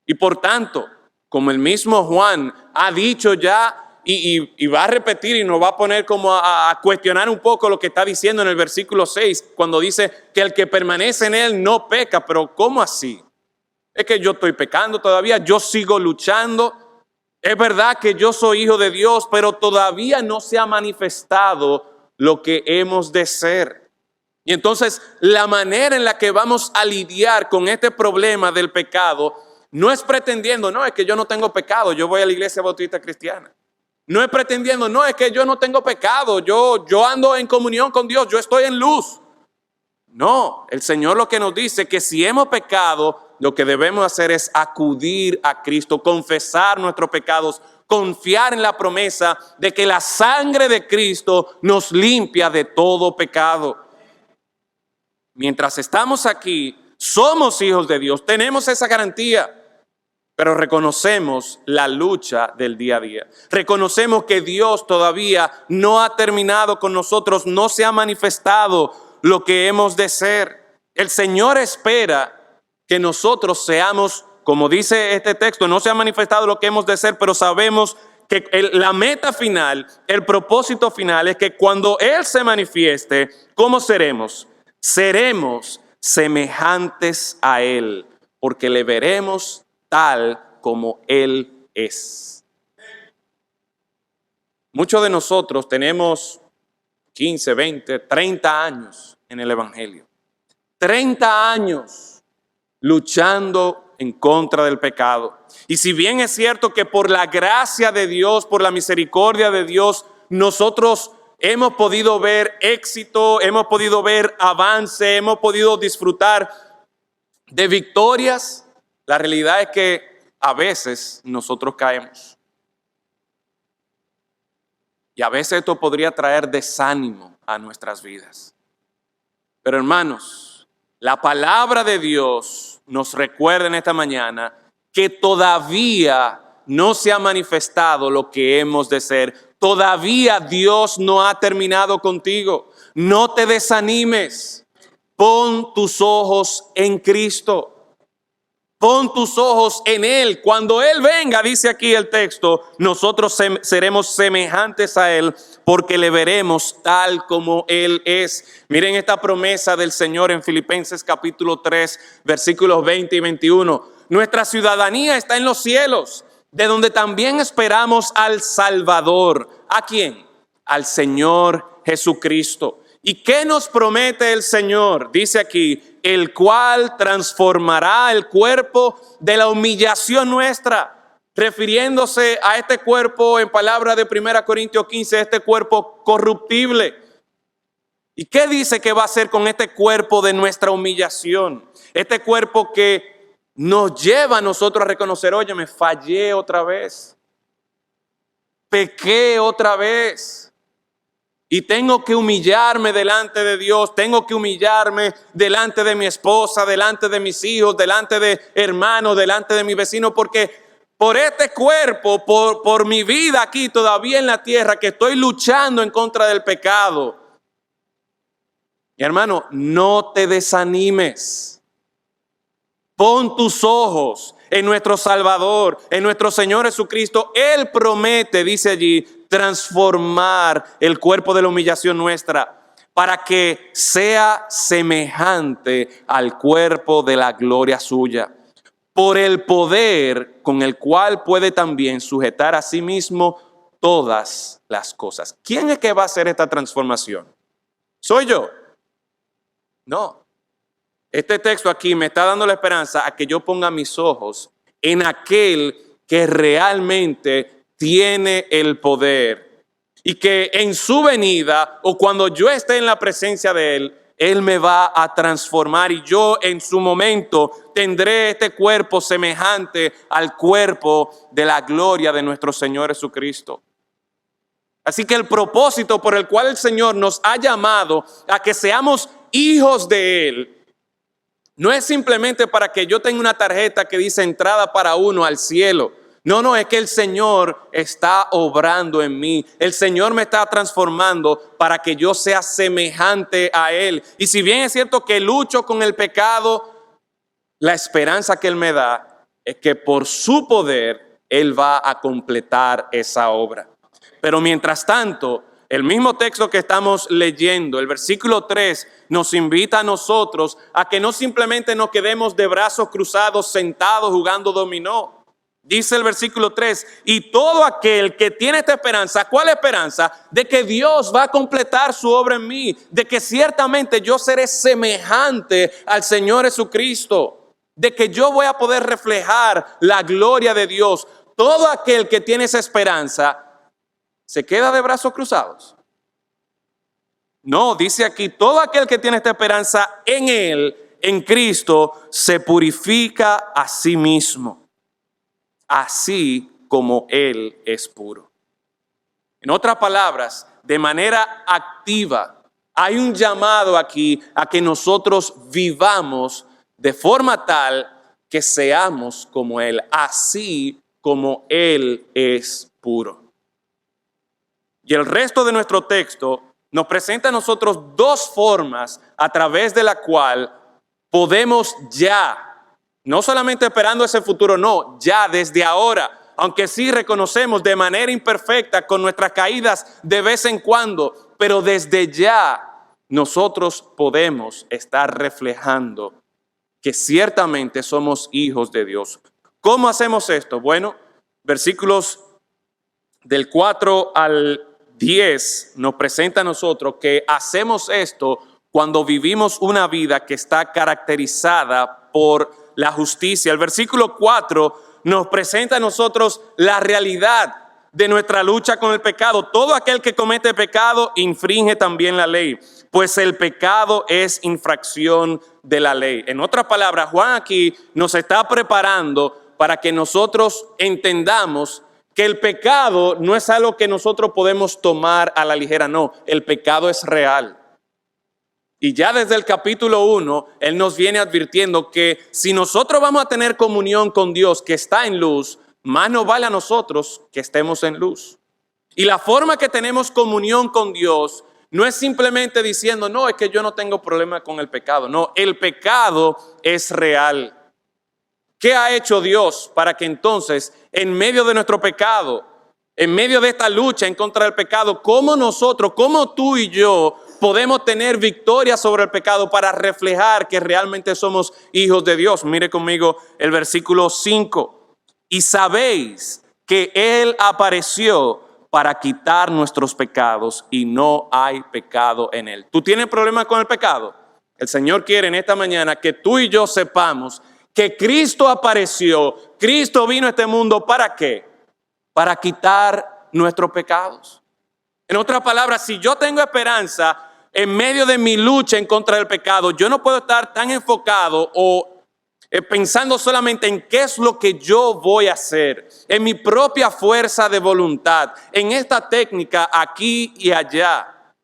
Y por tanto, como el mismo Juan ha dicho ya y va a repetir y nos va a poner como a cuestionar un poco lo que está diciendo en el versículo 6, cuando dice que el que permanece en él no peca. Pero ¿cómo así? Es que yo estoy pecando todavía, yo sigo luchando. Es verdad que yo soy hijo de Dios, pero todavía no se ha manifestado lo que hemos de ser. Y entonces la manera en la que vamos a lidiar con este problema del pecado no es pretendiendo, no, es que yo no tengo pecado, yo voy a la iglesia bautista cristiana. No es pretendiendo, no, es que yo no tengo pecado, yo ando en comunión con Dios, yo estoy en luz. No, el Señor lo que nos dice es que si hemos pecado, lo que debemos hacer es acudir a Cristo, confesar nuestros pecados, confiar en la promesa de que la sangre de Cristo nos limpia de todo pecado. Mientras estamos aquí, somos hijos de Dios, tenemos esa garantía, pero reconocemos la lucha del día a día. Reconocemos que Dios todavía no ha terminado con nosotros, no se ha manifestado lo que hemos de ser. El Señor espera que nosotros seamos, como dice este texto, no se ha manifestado lo que hemos de ser, pero sabemos que la meta final, el propósito final es que cuando Él se manifieste, ¿cómo seremos? Seremos semejantes a Él, porque le veremos tal como Él es. Muchos de nosotros tenemos 15, 20, 30 años en el Evangelio. 30 años luchando en contra del pecado. Y si bien es cierto que por la gracia de Dios, por la misericordia de Dios, nosotros hemos podido ver éxito, hemos podido ver avance, hemos podido disfrutar de victorias, la realidad es que a veces nosotros caemos. Y a veces esto podría traer desánimo a nuestras vidas. Pero hermanos, la palabra de Dios nos recuerda en esta mañana que todavía no se ha manifestado lo que hemos de ser. Todavía Dios no ha terminado contigo. No te desanimes. Pon tus ojos en Cristo. Pon tus ojos en Él. Cuando Él venga, dice aquí el texto, nosotros seremos semejantes a Él porque le veremos tal como Él es. Miren esta promesa del Señor en Filipenses capítulo 3, versículos 20 y 21. Nuestra ciudadanía está en los cielos, de donde también esperamos al Salvador. ¿A quién? Al Señor Jesucristo. ¿Y qué nos promete el Señor? Dice aquí, el cual transformará el cuerpo de la humillación nuestra refiriéndose a este cuerpo en palabras de 1 Corintios 15, este cuerpo corruptible. ¿Y qué dice que va a hacer con este cuerpo de nuestra humillación? Este cuerpo que nos lleva a nosotros a reconocer, oye, me fallé otra vez, pequé otra vez. Y tengo que humillarme delante de Dios, tengo que humillarme delante de mi esposa, delante de mis hijos, delante de hermanos, delante de mi vecino, porque por este cuerpo, por mi vida aquí todavía en la tierra, que estoy luchando en contra del pecado. Mi hermano, no te desanimes. Pon tus ojos en nuestro Salvador, en nuestro Señor Jesucristo. Él promete, dice allí, transformar el cuerpo de la humillación nuestra para que sea semejante al cuerpo de la gloria suya, por el poder con el cual puede también sujetar a sí mismo todas las cosas. ¿Quién es que va a hacer esta transformación? ¿Soy yo? No. Este texto aquí me está dando la esperanza a que yo ponga mis ojos en aquel que realmente tiene el poder y que en su venida o cuando yo esté en la presencia de Él, Él me va a transformar y yo en su momento tendré este cuerpo semejante al cuerpo de la gloria de nuestro Señor Jesucristo. Así que el propósito por el cual el Señor nos ha llamado a que seamos hijos de Él no es simplemente para que yo tenga una tarjeta que dice entrada para uno al cielo. No, es que el Señor está obrando en mí. El Señor me está transformando para que yo sea semejante a Él. Y si bien es cierto que lucho con el pecado, la esperanza que Él me da es que por su poder Él va a completar esa obra. Pero mientras tanto, el mismo texto que estamos leyendo, el versículo 3, nos invita a nosotros a que no simplemente nos quedemos de brazos cruzados sentados jugando dominó. Dice el versículo 3, y todo aquel que tiene esta esperanza, ¿cuál esperanza? De que Dios va a completar su obra en mí, de que ciertamente yo seré semejante al Señor Jesucristo, de que yo voy a poder reflejar la gloria de Dios. Todo aquel que tiene esa esperanza, ¿se queda de brazos cruzados? No, dice aquí, todo aquel que tiene esta esperanza en Él, en Cristo, se purifica a sí mismo, así como Él es puro. En otras palabras, de manera activa, hay un llamado aquí a que nosotros vivamos de forma tal que seamos como Él, así como Él es puro. Y el resto de nuestro texto nos presenta a nosotros dos formas a través de la cual podemos ya, no solamente esperando ese futuro, no, ya desde ahora, aunque sí reconocemos de manera imperfecta con nuestras caídas de vez en cuando, pero desde ya nosotros podemos estar reflejando que ciertamente somos hijos de Dios. ¿Cómo hacemos esto? Bueno, versículos del 4 al 10 nos presenta a nosotros que hacemos esto cuando vivimos una vida que está caracterizada por la justicia. El versículo 4 nos presenta a nosotros la realidad de nuestra lucha con el pecado. Todo aquel que comete pecado infringe también la ley, pues el pecado es infracción de la ley. En otras palabras, Juan aquí nos está preparando para que nosotros entendamos que el pecado no es algo que nosotros podemos tomar a la ligera, no, el pecado es real. Y ya desde el capítulo 1, Él nos viene advirtiendo que si nosotros vamos a tener comunión con Dios que está en luz, más nos vale a nosotros que estemos en luz. Y la forma que tenemos comunión con Dios no es simplemente diciendo, no, es que yo no tengo problema con el pecado. No, el pecado es real. ¿Qué ha hecho Dios para que entonces, en medio de nuestro pecado, en medio de esta lucha en contra del pecado, cómo nosotros, cómo tú y yo podemos tener victoria sobre el pecado para reflejar que realmente somos hijos de Dios? Mire conmigo el versículo 5. Y sabéis que Él apareció para quitar nuestros pecados y no hay pecado en Él. ¿Tú tienes problemas con el pecado? El Señor quiere en esta mañana que tú y yo sepamos que Cristo apareció, Cristo vino a este mundo, ¿para qué? Para quitar nuestros pecados. En otras palabras, si yo tengo esperanza en medio de mi lucha en contra del pecado, yo no puedo estar tan enfocado o pensando solamente en qué es lo que yo voy a hacer, en mi propia fuerza de voluntad, en esta técnica aquí y allá.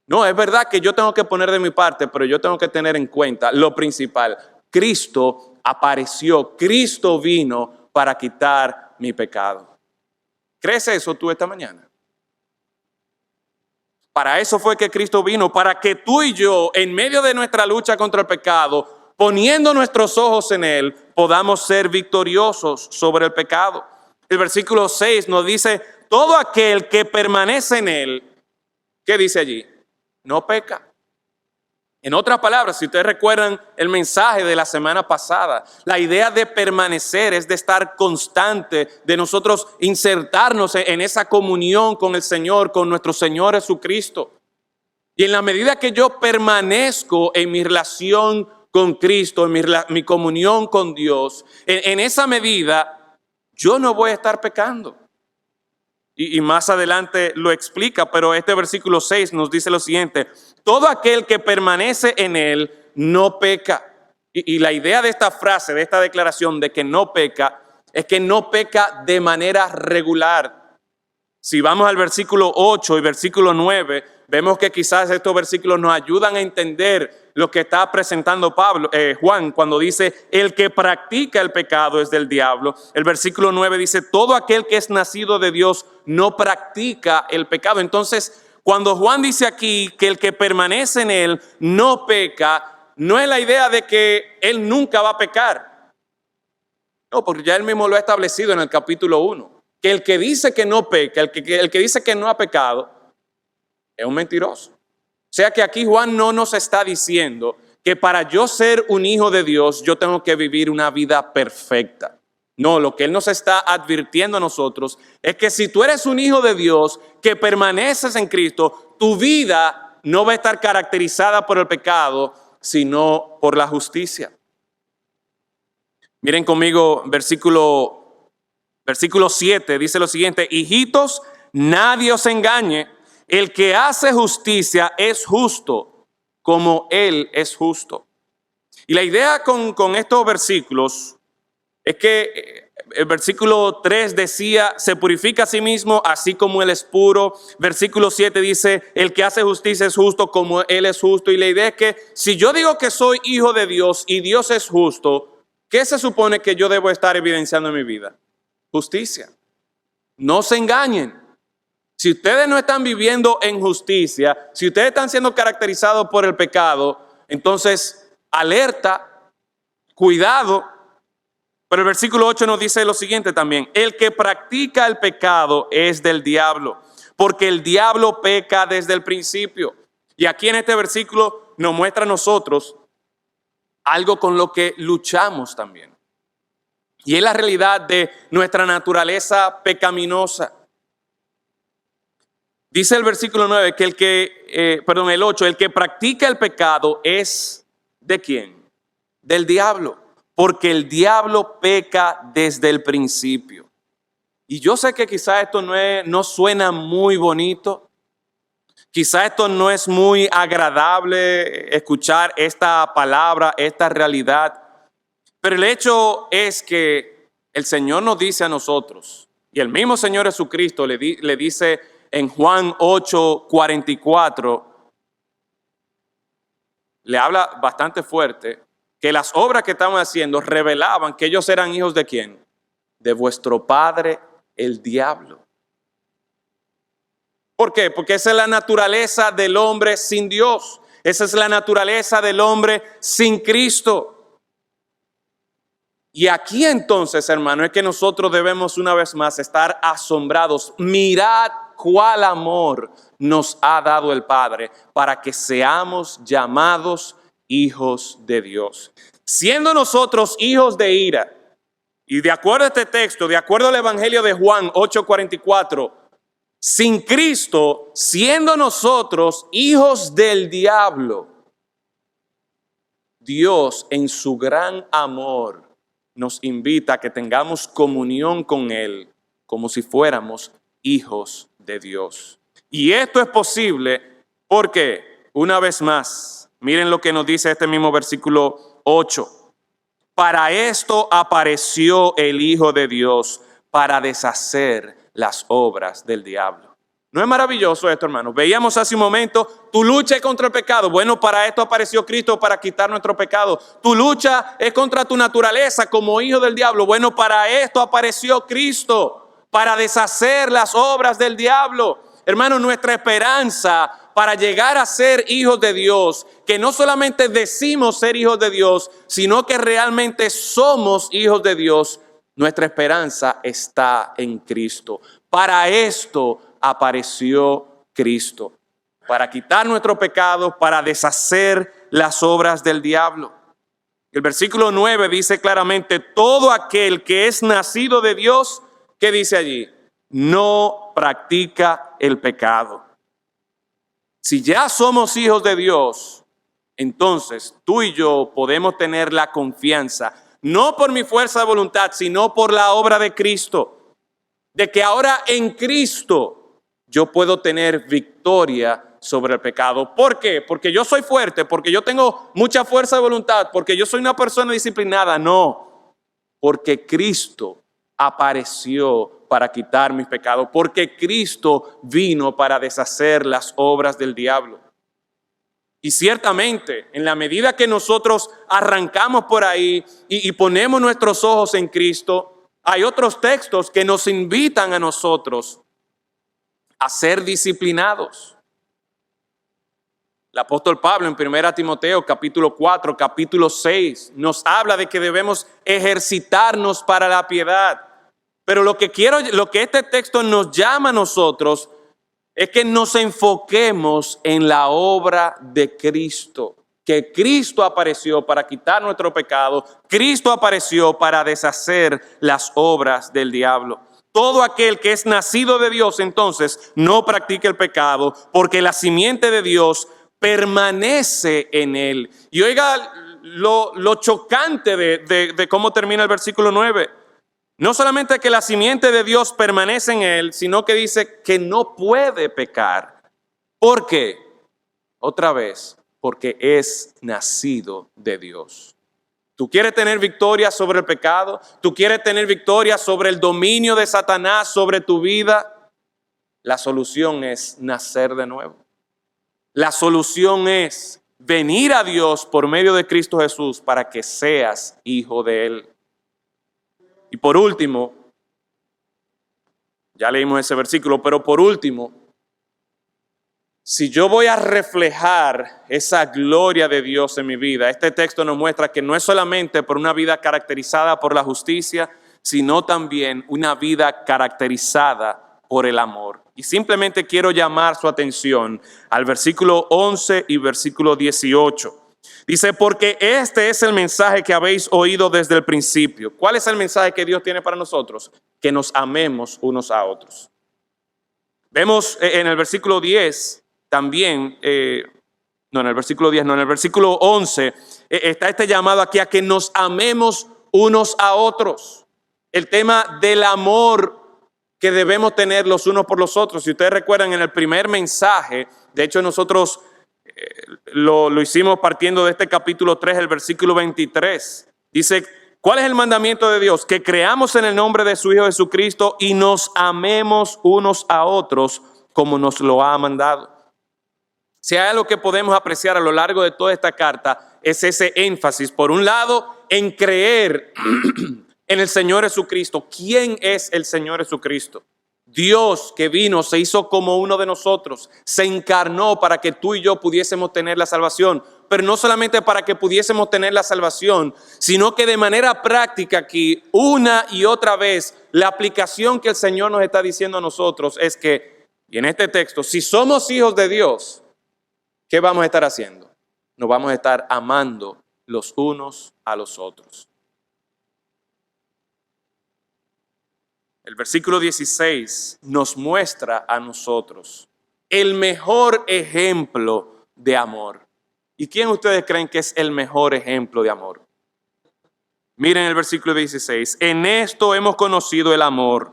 No, es verdad que yo tengo que poner de mi parte, pero yo tengo que tener en cuenta lo principal. Cristo apareció, Cristo vino para quitar mi pecado. ¿Crees eso tú esta mañana? Para eso fue que Cristo vino, para que tú y yo, en medio de nuestra lucha contra el pecado, poniendo nuestros ojos en Él, podamos ser victoriosos sobre el pecado. El versículo 6 nos dice, todo aquel que permanece en Él, ¿qué dice allí? No peca. En otras palabras, si ustedes recuerdan el mensaje de la semana pasada, la idea de permanecer es de estar constante, de nosotros insertarnos en esa comunión con el Señor, con nuestro Señor Jesucristo. Y en la medida que yo permanezco en mi relación con Cristo, en mi comunión con Dios, en esa medida yo no voy a estar pecando. Y más adelante lo explica, pero este versículo 6 nos dice lo siguiente: todo aquel que permanece en Él no peca. Y la idea de esta frase, de esta declaración de que no peca, es que no peca de manera regular. Si vamos al versículo 8 y versículo 9, vemos que quizás estos versículos nos ayudan a entender lo que está presentando Juan cuando dice, el que practica el pecado es del diablo. El versículo 9 dice, todo aquel que es nacido de Dios no practica el pecado. Entonces, cuando Juan dice aquí que el que permanece en él no peca, no es la idea de que él nunca va a pecar. No, porque ya él mismo lo ha establecido en el capítulo 1. Que el que dice que no peca, el que dice que no ha pecado, es un mentiroso. O sea que aquí Juan no nos está diciendo que para yo ser un hijo de Dios, yo tengo que vivir una vida perfecta. No, lo que él nos está advirtiendo a nosotros es que si tú eres un hijo de Dios, que permaneces en Cristo, tu vida no va a estar caracterizada por el pecado, sino por la justicia. Miren conmigo versículo 7, dice lo siguiente: hijitos, nadie os engañe, el que hace justicia es justo, como Él es justo. Y la idea con estos versículos es que el versículo 3 decía, se purifica a sí mismo, así como Él es puro. Versículo 7 dice, el que hace justicia es justo, como Él es justo. Y la idea es que si yo digo que soy hijo de Dios y Dios es justo, ¿qué se supone que yo debo estar evidenciando en mi vida? Justicia. No se engañen. Si ustedes no están viviendo en justicia, si ustedes están siendo caracterizados por el pecado, entonces alerta, cuidado. Pero el versículo 8 nos dice lo siguiente también: el que practica el pecado es del diablo, porque el diablo peca desde el principio. Y aquí en este versículo nos muestra a nosotros algo con lo que luchamos también. Y es la realidad de nuestra naturaleza pecaminosa. Dice el versículo 9 que el 8, el que practica el pecado es ¿de quién? Del diablo, porque el diablo peca desde el principio. Y yo sé que quizás esto no suena muy bonito, quizás esto no es muy agradable escuchar esta palabra, esta realidad, pero el hecho es que el Señor nos dice a nosotros, y el mismo Señor Jesucristo le dice en Juan 8:44, le habla bastante fuerte, que las obras que estaban haciendo revelaban que ellos eran hijos ¿de quién? De vuestro padre, el diablo. ¿Por qué? Porque esa es la naturaleza del hombre sin Dios. Esa es la naturaleza del hombre sin Cristo. Y aquí entonces, hermano, es que nosotros debemos una vez más estar asombrados. Mirad cuál amor nos ha dado el Padre para que seamos llamados hijos de Dios. Siendo nosotros hijos de ira, y de acuerdo a este texto, de acuerdo al Evangelio de Juan 8:44, sin Cristo, siendo nosotros hijos del diablo, Dios en su gran amor nos invita a que tengamos comunión con Él como si fuéramos hijos de Dios. Y esto es posible porque, una vez más, miren lo que nos dice este mismo versículo 8. Para esto apareció el Hijo de Dios, para deshacer las obras del diablo. ¿No es maravilloso esto, hermanos? Veíamos hace un momento, tu lucha es contra el pecado. Bueno, para esto apareció Cristo, para quitar nuestro pecado. Tu lucha es contra tu naturaleza como hijo del diablo. Bueno, para esto apareció Cristo, para deshacer las obras del diablo. Hermanos, nuestra esperanza para llegar a ser hijos de Dios, que no solamente decimos ser hijos de Dios, sino que realmente somos hijos de Dios, nuestra esperanza está en Cristo. Para esto apareció Cristo, para quitar nuestro pecado, para deshacer las obras del diablo. El versículo 9 dice claramente, todo aquel que es nacido de Dios, ¿qué dice allí? No practica el pecado. Si ya somos hijos de Dios, entonces tú y yo podemos tener la confianza, no por mi fuerza de voluntad, sino por la obra de Cristo, de que ahora en Cristo yo puedo tener victoria sobre el pecado. ¿Por qué? Porque yo soy fuerte, porque yo tengo mucha fuerza de voluntad, porque yo soy una persona disciplinada. No, porque Cristo apareció para quitar mis pecados, porque Cristo vino para deshacer las obras del diablo. Y ciertamente, en la medida que nosotros arrancamos por ahí y ponemos nuestros ojos en Cristo, hay otros textos que nos invitan a nosotros a ser disciplinados. El apóstol Pablo en 1 Timoteo capítulo 4, capítulo 6 nos habla de que debemos ejercitarnos para la piedad. Pero lo que este texto nos llama a nosotros es que nos enfoquemos en la obra de Cristo. Que Cristo apareció para quitar nuestro pecado. Cristo apareció para deshacer las obras del diablo. Todo aquel que es nacido de Dios, entonces, no practica el pecado, porque la simiente de Dios permanece en él. Y oiga lo chocante de cómo termina el versículo 9. No solamente que la simiente de Dios permanece en él, sino que dice que no puede pecar. ¿Por qué? Otra vez, porque es nacido de Dios. ¿Tú quieres tener victoria sobre el pecado? ¿Tú quieres tener victoria sobre el dominio de Satanás sobre tu vida? La solución es nacer de nuevo. La solución es venir a Dios por medio de Cristo Jesús para que seas hijo de Él. Y por último, ya leímos ese versículo, pero por último, si yo voy a reflejar esa gloria de Dios en mi vida, este texto nos muestra que no es solamente por una vida caracterizada por la justicia, sino también una vida caracterizada por el amor. Y simplemente quiero llamar su atención al versículo 11 y versículo 18. Dice, porque este es el mensaje que habéis oído desde el principio. ¿Cuál es el mensaje que Dios tiene para nosotros? Que nos amemos unos a otros. Vemos en el versículo 10 también, en el versículo 11 está este llamado aquí a que nos amemos unos a otros. El tema del amor que debemos tener los unos por los otros. Si ustedes recuerdan en el primer mensaje, de hecho nosotros lo hicimos partiendo de este capítulo 3, el versículo 23. Dice, ¿cuál es el mandamiento de Dios? Que creamos en el nombre de su Hijo Jesucristo y nos amemos unos a otros como nos lo ha mandado. Si hay algo que podemos apreciar a lo largo de toda esta carta, es ese énfasis, por un lado, en creer en el Señor Jesucristo. ¿Quién es el Señor Jesucristo? Dios que vino, se hizo como uno de nosotros, se encarnó para que tú y yo pudiésemos tener la salvación, pero no solamente para que pudiésemos tener la salvación, sino que de manera práctica aquí, una y otra vez, la aplicación que el Señor nos está diciendo a nosotros es que, y en este texto, si somos hijos de Dios, ¿qué vamos a estar haciendo? Nos vamos a estar amando los unos a los otros. El versículo 16 nos muestra a nosotros el mejor ejemplo de amor. ¿Y quién ustedes creen que es el mejor ejemplo de amor? Miren el versículo 16. En esto hemos conocido el amor,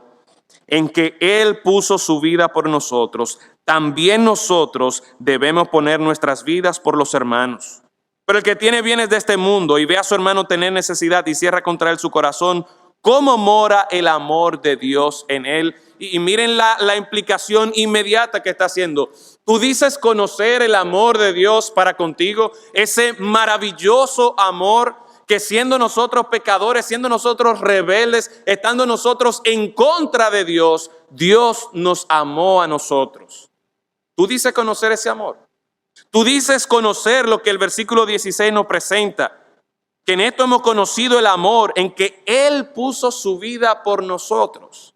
en que Él puso su vida por nosotros. También nosotros debemos poner nuestras vidas por los hermanos. Pero el que tiene bienes de este mundo y ve a su hermano tener necesidad y cierra contra él su corazón, ¿cómo mora el amor de Dios en él? Y miren la implicación inmediata que está haciendo. Tú dices conocer el amor de Dios para contigo, ese maravilloso amor que siendo nosotros pecadores, siendo nosotros rebeldes, estando nosotros en contra de Dios, Dios nos amó a nosotros. Tú dices conocer ese amor. Tú dices conocer lo que el versículo 16 nos presenta, que en esto hemos conocido el amor, en que Él puso su vida por nosotros.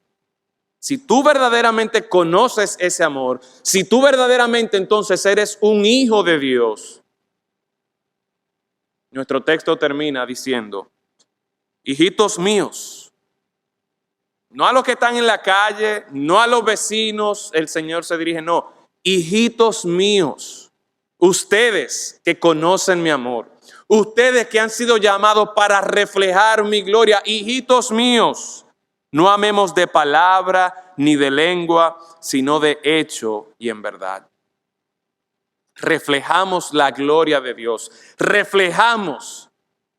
Si tú verdaderamente conoces ese amor, si tú verdaderamente entonces eres un hijo de Dios, nuestro texto termina diciendo, hijitos míos, no a los que están en la calle, no a los vecinos, el Señor se dirige, no, hijitos míos, ustedes que conocen mi amor, ustedes que han sido llamados para reflejar mi gloria, hijitos míos, no amemos de palabra ni de lengua, sino de hecho y en verdad. Reflejamos la gloria de Dios, reflejamos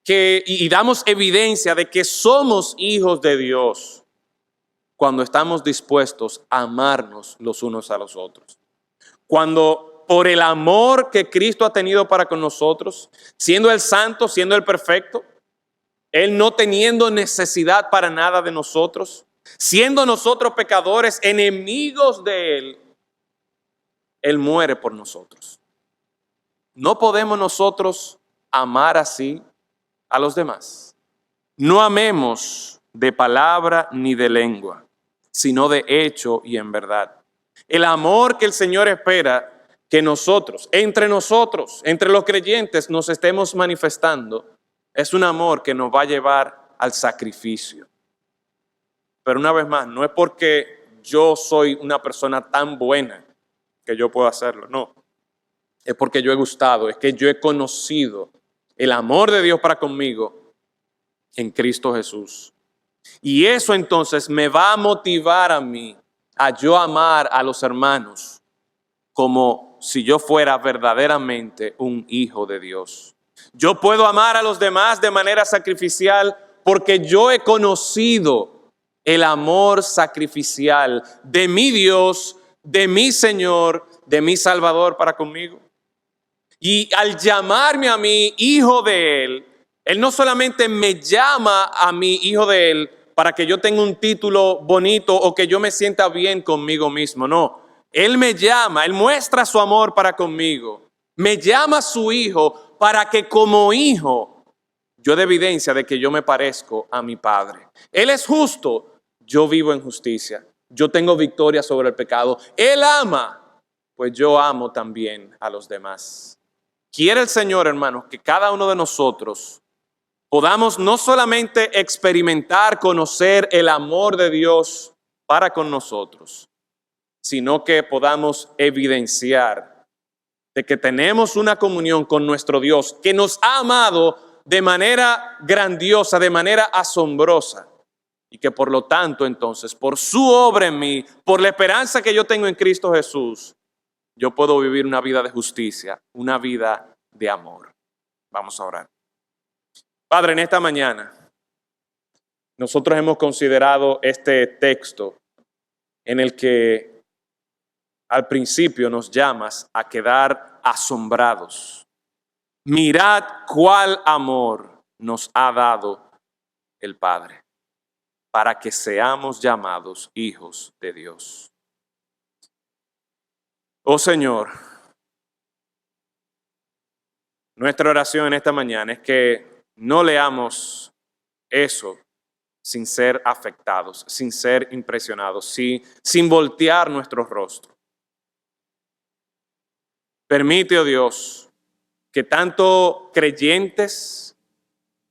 y damos evidencia de que somos hijos de Dios cuando estamos dispuestos a amarnos los unos a los otros. Cuando por el amor que Cristo ha tenido para con nosotros, siendo el santo, siendo el perfecto, Él no teniendo necesidad para nada de nosotros, siendo nosotros pecadores, enemigos de Él, Él muere por nosotros. No podemos nosotros amar así a los demás. No amemos de palabra ni de lengua, sino de hecho y en verdad. El amor que el Señor espera que nosotros, entre los creyentes, nos estemos manifestando, es un amor que nos va a llevar al sacrificio. Pero una vez más, no es porque yo soy una persona tan buena que yo puedo hacerlo, no. Es porque yo he gustado, es que yo he conocido el amor de Dios para conmigo en Cristo Jesús. Y eso entonces me va a motivar a mí a yo amar a los hermanos como si yo fuera verdaderamente un hijo de Dios. Yo puedo amar a los demás de manera sacrificial porque yo he conocido el amor sacrificial de mi Dios, de mi Señor, de mi Salvador para conmigo. Y al llamarme a mí hijo de Él, Él no solamente me llama a mí hijo de Él para que yo tenga un título bonito o que yo me sienta bien conmigo mismo, no. Él me llama, Él muestra su amor para conmigo. Me llama su hijo para que como hijo yo dé evidencia de que yo me parezco a mi Padre. Él es justo, yo vivo en justicia. Yo tengo victoria sobre el pecado. Él ama, pues yo amo también a los demás. Quiere el Señor, hermanos, que cada uno de nosotros podamos no solamente experimentar, conocer el amor de Dios para con nosotros, sino que podamos evidenciar de que tenemos una comunión con nuestro Dios, que nos ha amado de manera grandiosa, de manera asombrosa, y que por lo tanto entonces, por su obra en mí, por la esperanza que yo tengo en Cristo Jesús, yo puedo vivir una vida de justicia, una vida de amor. Vamos a orar. Padre, en esta mañana, nosotros hemos considerado este texto en el que al principio nos llamas a quedar asombrados. Mirad cuál amor nos ha dado el Padre para que seamos llamados hijos de Dios. Oh Señor, nuestra oración en esta mañana es que no leamos eso sin ser afectados, sin ser impresionados, sin voltear nuestro rostro. Permite, oh Dios, que tanto creyentes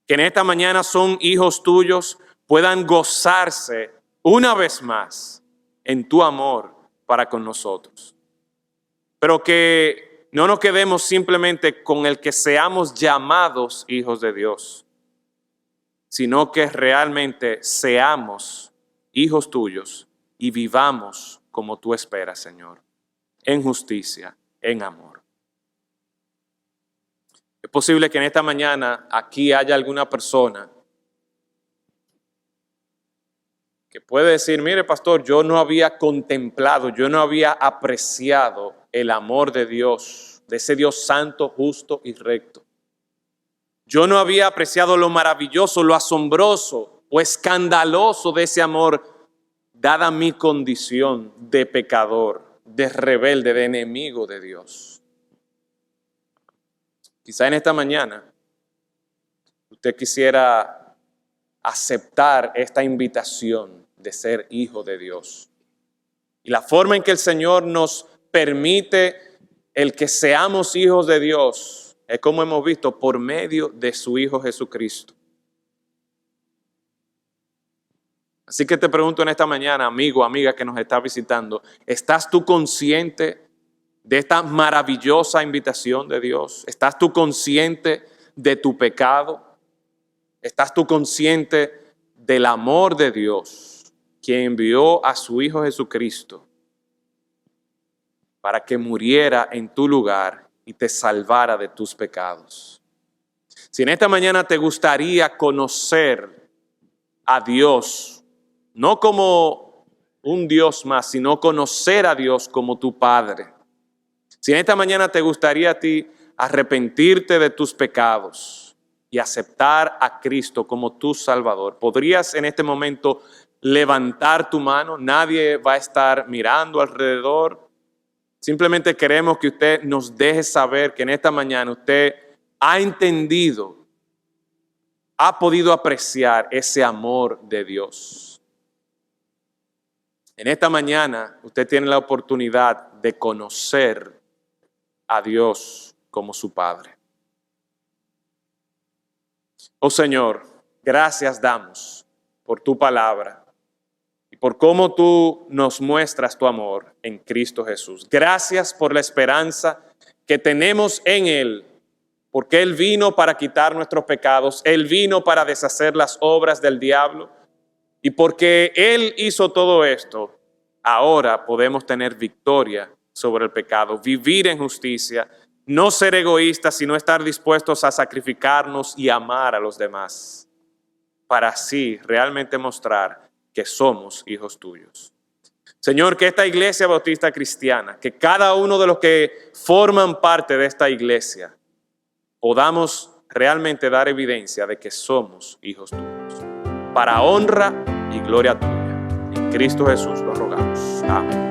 que en esta mañana son hijos tuyos puedan gozarse una vez más en tu amor para con nosotros. Pero que no nos quedemos simplemente con el que seamos llamados hijos de Dios, sino que realmente seamos hijos tuyos y vivamos como tú esperas, Señor, en justicia, en amor. Es posible que en esta mañana aquí haya alguna persona que puede decir, mire pastor, yo no había contemplado, yo no había apreciado el amor de Dios, de ese Dios santo, justo y recto. Yo no había apreciado lo maravilloso, lo asombroso o escandaloso de ese amor, dada mi condición de pecador, de rebelde, de enemigo de Dios. Quizá en esta mañana usted quisiera aceptar esta invitación de ser hijo de Dios. Y la forma en que el Señor nos permite el que seamos hijos de Dios es, como hemos visto, por medio de su Hijo Jesucristo. Así que te pregunto en esta mañana, amigo, amiga que nos está visitando, ¿estás tú consciente de esta maravillosa invitación de Dios? ¿Estás tú consciente de tu pecado? ¿Estás tú consciente del amor de Dios, quien envió a su Hijo Jesucristo para que muriera en tu lugar y te salvara de tus pecados? Si en esta mañana te gustaría conocer a Dios, no como un Dios más, sino conocer a Dios como tu Padre. Si en esta mañana te gustaría a ti arrepentirte de tus pecados y aceptar a Cristo como tu Salvador, podrías en este momento levantar tu mano. Nadie va a estar mirando alrededor. Simplemente queremos que usted nos deje saber que en esta mañana usted ha entendido, ha podido apreciar ese amor de Dios. En esta mañana usted tiene la oportunidad de conocer a Dios como su Padre. Oh Señor, gracias damos por tu palabra y por cómo tú nos muestras tu amor en Cristo Jesús. Gracias por la esperanza que tenemos en Él, porque Él vino para quitar nuestros pecados, Él vino para deshacer las obras del diablo. Y porque Él hizo todo esto, ahora podemos tener victoria sobre el pecado, vivir en justicia, no ser egoístas, sino estar dispuestos a sacrificarnos y amar a los demás, para así realmente mostrar que somos hijos tuyos. Señor, que esta iglesia bautista cristiana, que cada uno de los que forman parte de esta iglesia, podamos realmente dar evidencia de que somos hijos tuyos, para honra y gloria tuya. En Cristo Jesús lo rogamos. Amén.